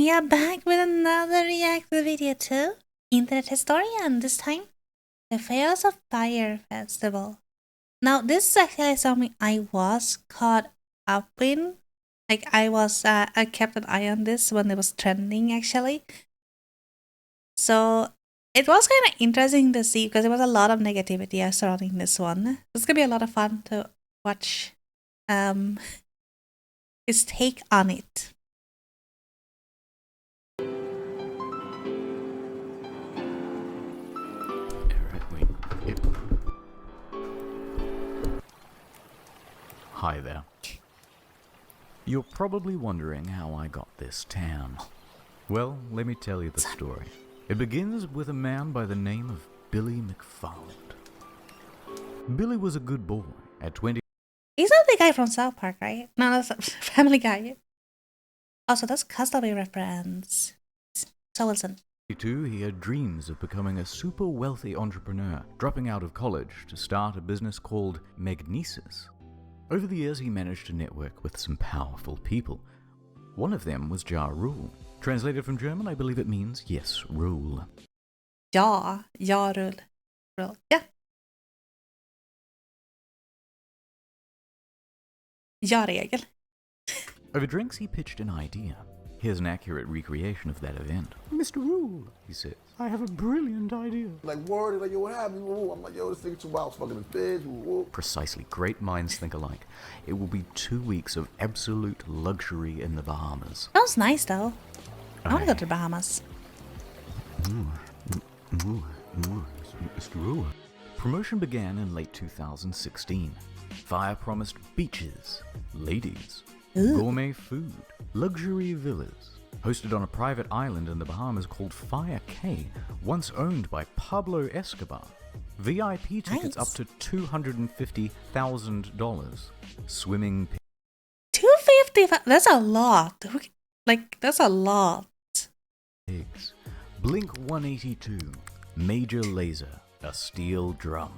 We are back with another reactor video too. Internet Historian this time. The Fails of Fyre Festival. Now this is actually something I was caught up in. Like I kept an eye on this when it was trending actually. So it was kind of interesting to see because there was a lot of negativity surrounding this one. It's gonna be a lot of fun to watch his take on it. Hi there. You're probably wondering how I got this tan. Well, let me tell you the story. It begins with a man by the name of Billy McFarland. Billy was a good boy. At 20, He's not the guy from South Park, right? No, that's a Family Guy. Also, that's Castaway reference. So Wilson. 22, he had dreams of becoming a super wealthy entrepreneur, dropping out of college to start a business called Magnesis. Over the years, he managed to network with some powerful people. One of them was Ja Rule. Translated from German, I believe it means, yes, rule. Ja rule. Yeah. Ja-regel. Over drinks, he pitched an idea. Here's an accurate recreation of that event. Mr. Rule, he says, I have a brilliant idea. Like, word, like, yo, what happened? I'm like, yo, this nigga too wild, fucking his bitch. Precisely. Great minds think alike. It will be 2 weeks of absolute luxury in the Bahamas. Sounds nice though. I want to go to the Bahamas. Mr. Rule. Promotion began in late 2016. Fyre promised beaches, ladies, gourmet food, luxury villas. Hosted on a private island in the Bahamas called Fyre Cay, once owned by Pablo Escobar. VIP tickets up to $250,000. Swimming. $250. That's a lot. Like that's a lot. Pigs. Blink 182. Major laser. A steel drum.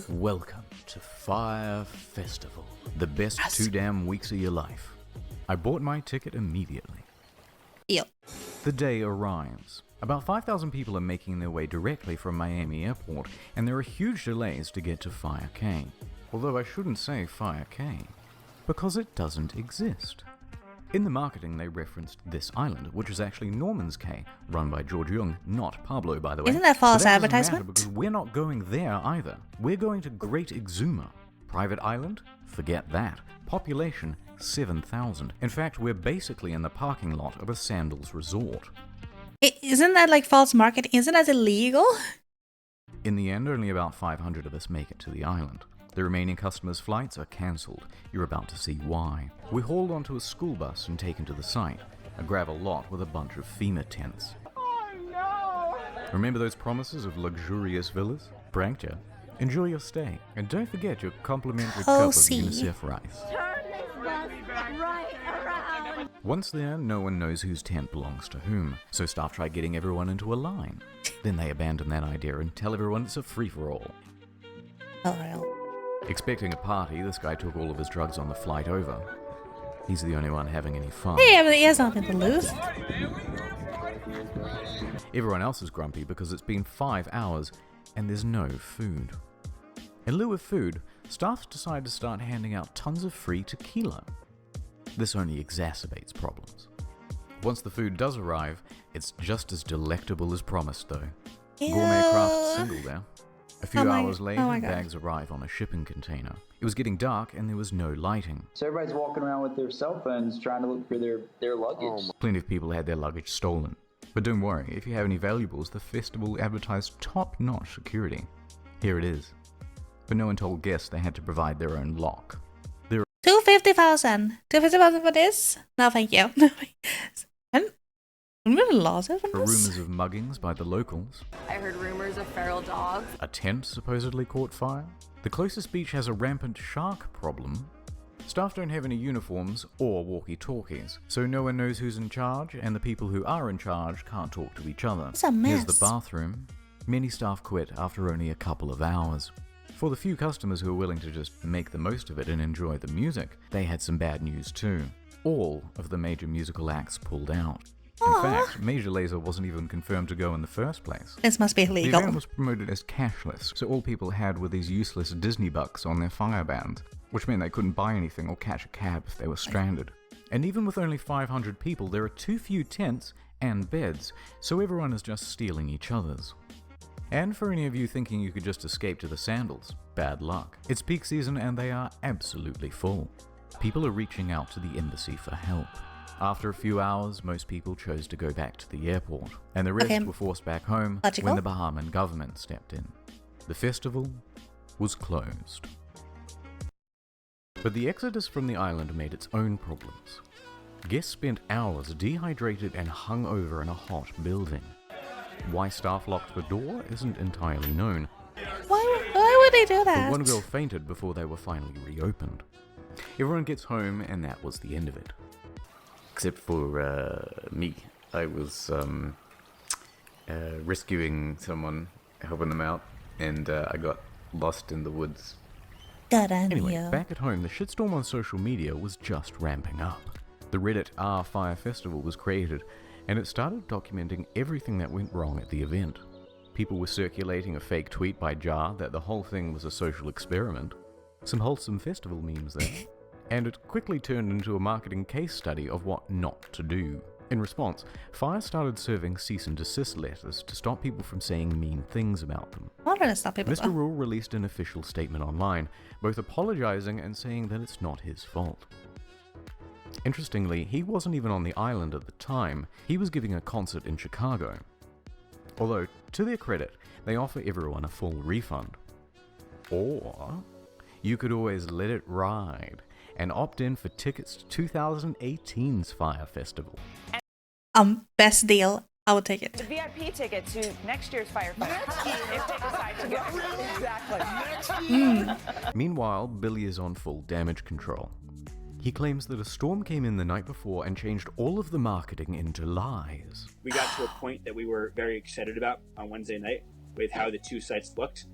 Welcome to Fyrefestival. The best 2 damn weeks of your life. I bought my ticket immediately. Yep. The day arrives. About 5,000 people are making their way directly from Miami Airport, and there are huge delays to get to Fyre Cay. Although I shouldn't say Fyre Cay, because it doesn't exist. In the marketing, they referenced this island, which is actually Norman's Cay, run by George Jung, not Pablo, by the way. Isn't that false But advertisement? Because we're not going there either. We're going to Great Exuma. Private island? Forget that. Population? 7,000. In fact, we're basically in the parking lot of a sandals resort. Isn't that like false marketing? Isn't that illegal? In the end, only about 500 of us make it to the island. The remaining customers' flights are cancelled. You're about to see why. We're hauled onto a school bus and taken to the site, a gravel lot with a bunch of FEMA tents. Oh no! Remember those promises of luxurious villas? Pranked ya? Enjoy your stay, and don't forget your complimentary cup of UNICEF rice. Turn this bus right around! Once there, no one knows whose tent belongs to whom, so staff try getting everyone into a line. Then they abandon that idea and tell everyone it's a free-for-all. Oh, real. Expecting a party, this guy took all of his drugs on the flight over. He's the only one having any fun. Hey, but he has nothing to lose. Everyone else is grumpy because it's been 5 hours and there's no food. In lieu of food, staff decide to start handing out tons of free tequila. This only exacerbates problems. Once the food does arrive, it's just as delectable as promised though. Gourmet craft single there. A few hours later, bags arrive on a shipping container. It was getting dark and there was no lighting. So everybody's walking around with their cell phones trying to look for their luggage. Plenty of people had their luggage stolen. But don't worry, if you have any valuables, the festival advertised top-notch security. Here it is. But no one told guests they had to provide their own lock. $250,000. $250,000 for this? No, thank you. I'm really lost it from For this. rumors of muggings by the locals. I heard rumors of feral dogs. A tent supposedly caught fire. The closest beach has a rampant shark problem. Staff don't have any uniforms or walkie-talkies, so no one knows who's in charge, and the people who are in charge can't talk to each other. It's a mess. Here's the bathroom. Many staff quit after only a couple of hours. For the few customers who were willing to just make the most of it and enjoy the music, they had some bad news too. All of the major musical acts pulled out. In Aw. fact, Major Lazer wasn't even confirmed to go in the first place. This must be The event illegal. was promoted as cashless, so all people had were these useless Disney bucks on their Fyre bands, which meant they couldn't buy anything or catch a cab if they were stranded. And even with only 500 people, there are too few tents and beds, so everyone is just stealing each other's. And for any of you thinking you could just escape to the sandals, bad luck. It's peak season and they are absolutely full. People are reaching out to the embassy for help. After a few hours, most people chose to go back to the airport, and the rest were forced back home Logical. when the Bahamian government stepped in. The festival was closed. But the exodus from the island made its own problems. Guests spent hours dehydrated and hung over in a hot building. Why staff locked the door isn't entirely known, Why would they do but that? one girl fainted before they were finally reopened. Everyone gets home, and that was the end of it. Except for me. I was rescuing someone, helping them out, and I got lost in the woods. Good on Anyway, you. back at home, the shitstorm on social media was just ramping up. The Reddit fyrefestival was created, and it started documenting everything that went wrong at the event. People were circulating a fake tweet by Jar that the whole thing was a social experiment, some wholesome festival memes there, and it quickly turned into a marketing case study of what not to do. In response, Fyre started serving cease and desist letters to stop people from saying mean things about them. I'm not gonna stop people. Mr. Rule released an official statement online, both apologizing and saying that it's not his fault. Interestingly, he wasn't even on the island at the time. He was giving a concert in Chicago. Although, to their credit, they offer everyone a full refund. Or you could always let it ride and opt in for tickets to 2018's Fyre Festival. Best deal. I would take it. The VIP ticket to next year's Fyrefestival if they decide to go. Exactly. Meanwhile, Billy is on full damage control. He claims that a storm came in the night before and changed all of the marketing into lies. We got to a point that we were very excited about on Wednesday night with how the two sites looked,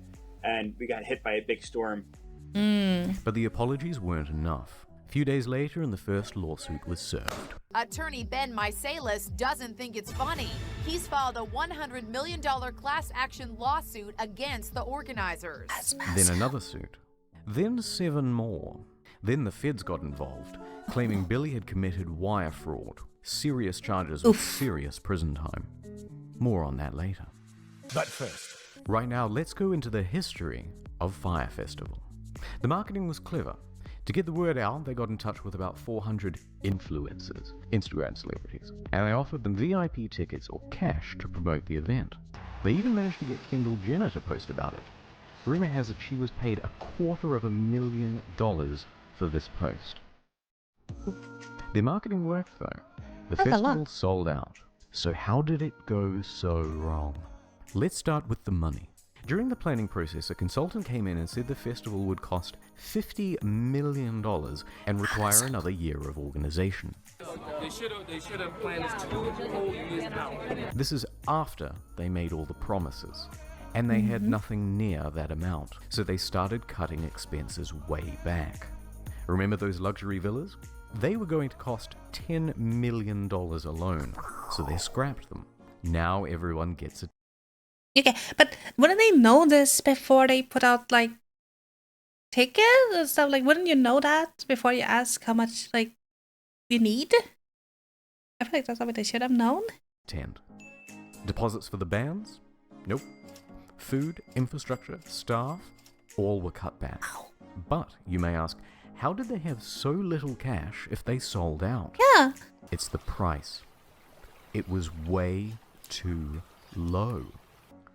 and we got hit by a big storm. But the apologies weren't enough. A few days later, and the first lawsuit was served. Attorney Ben Misalis doesn't think it's funny. He's filed a $100 million class action lawsuit against the organizers. Then another suit. Then 7 more. Then the feds got involved, claiming Billy had committed wire fraud, serious charges with serious prison time. More on that later. But first, Right now, let's go into the history of Fyre Festival. The marketing was clever. To get the word out, they got in touch with about 400 influencers, Instagram celebrities, and they offered them VIP tickets or cash to promote the event. They even managed to get Kendall Jenner to post about it. Rumor has it she was paid $250,000 for this post. Their marketing worked though. The That's a lot. festival sold out. So how did it go so wrong? Let's start with the money. During the planning process, a consultant came in and said the festival would cost $50 million and require another year of organization. They should have planned this 2 whole years out. This is after they made all the promises, and they had nothing near that amount, so they started cutting expenses way back. Remember those luxury villas? They were going to cost $10 million alone, so they scrapped them. Now everyone gets a Okay, but wouldn't they know this before they put out like tickets and stuff? Like, wouldn't you know that before you ask how much like you need? I feel like that's something they should have known. tent. Deposits for the bands? Nope. Food, infrastructure, staff, all were cut back. But, you may ask, how did they have so little cash if they sold out? Yeah. It's the price. It was way too low.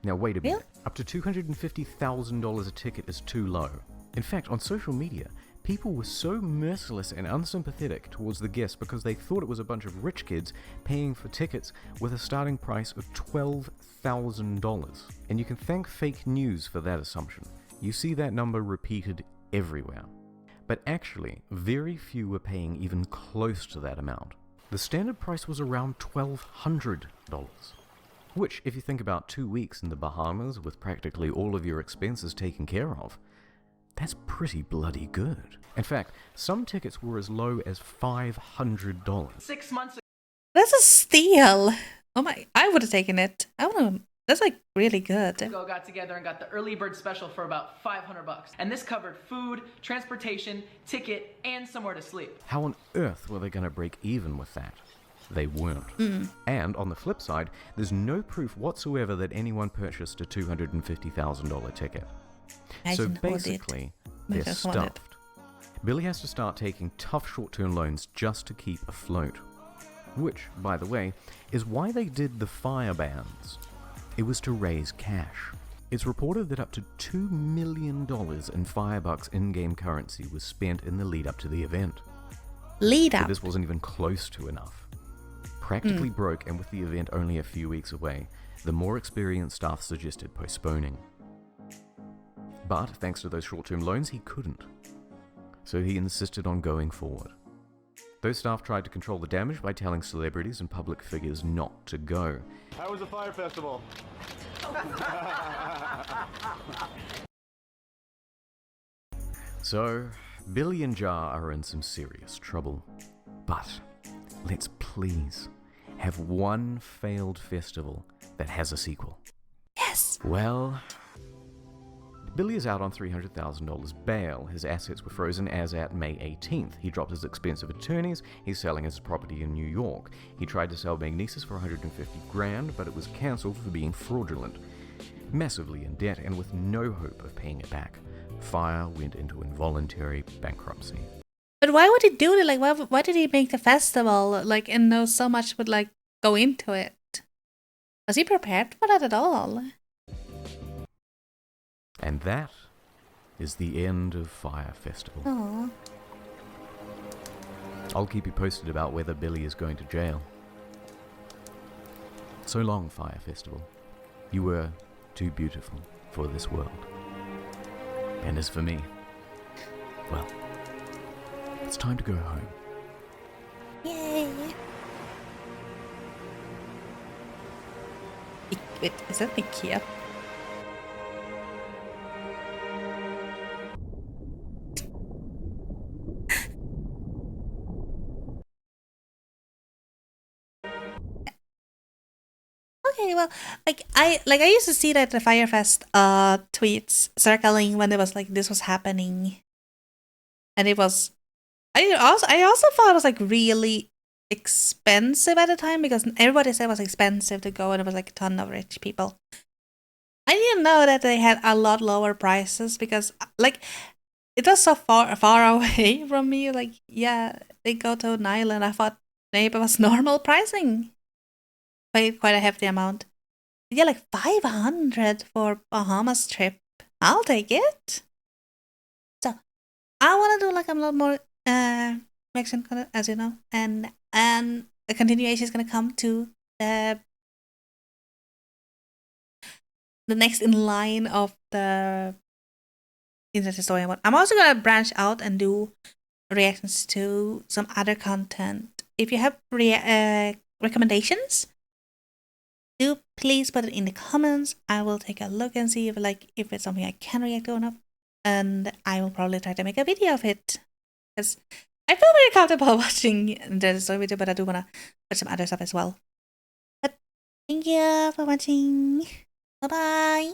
Now wait a minute. Up to $250,000 a ticket is too low. In fact, on social media, people were so merciless and unsympathetic towards the guests because they thought it was a bunch of rich kids paying for tickets with a starting price of $12,000. And you can thank fake news for that assumption. You see that number repeated everywhere. But actually, very few were paying even close to that amount. The standard price was around $1,200. Which, if you think about 2 weeks in the Bahamas with practically all of your expenses taken care of, that's pretty bloody good. In fact, some tickets were as low as $500. 6 months That's a steal. Oh my, I would have taken it. I wanna, that's like really good. Got together and got the early bird special for about $500. And this covered food, transportation, ticket, and somewhere to sleep. How on earth were they going to break even with that? They weren't. And on the flip side, there's no proof whatsoever that anyone purchased a $250,000 ticket. So basically, they're stuffed. Billy has to start taking tough short-term loans just to keep afloat. Which, by the way, is why they did the Fyre bans. It was to raise cash. It's reported that up to $2 million in Firebucks in-game currency was spent in the lead-up to the event. But this wasn't even close to enough. Practically broke, and with the event only a few weeks away, the more experienced staff suggested postponing. But thanks to those short-term loans, he couldn't. So he insisted on going forward. Those staff tried to control the damage by telling celebrities and public figures not to go. How was the Fyre Festival? So, Billy and Jar are in some serious trouble. But let's please have one failed festival that has a sequel. Yes! Well, Billy is out on $300,000 bail. His assets were frozen as at May 18th. He dropped his expensive attorneys. He's selling his property in New York. He tried to sell Magnesis for $150,000, but it was cancelled for being fraudulent. Massively in debt and with no hope of paying it back, Fyre went into involuntary bankruptcy. But why would he do it? Like, why did he make the festival? Like, and know so much would like go into it. Was he prepared for that at all? And that is the end of Fyre Festival. Aww. I'll keep you posted about whether Billy is going to jail. So long, Fyre Festival. You were too beautiful for this world. And as for me, well, it's time to go home. Yay! Wait, is that Ikea? Okay, well, I used to see that the Fyrefest tweets circling when it was like this was happening, and it was I also thought it was like really expensive at the time because everybody said it was expensive to go and it was like a ton of rich people. I didn't know that they had a lot lower prices because like it was so far away from me. Like yeah, they go to an island. I thought maybe it was normal pricing. Paid quite a hefty amount. Yeah, like 500 for Bahamas trip. I'll take it. So I want to do like a lot more Mexican content, as you know, and the continuation is gonna come to the next in line of the Internet Historian one. I'm also gonna branch out and do reactions to some other content. If you have recommendations, do please put it in the comments. I will take a look and see if it's something I can react to or not. And I will probably try to make a video of it. Because I feel very comfortable watching the story video, but I do want to watch some other stuff as well. But thank you for watching. Bye bye.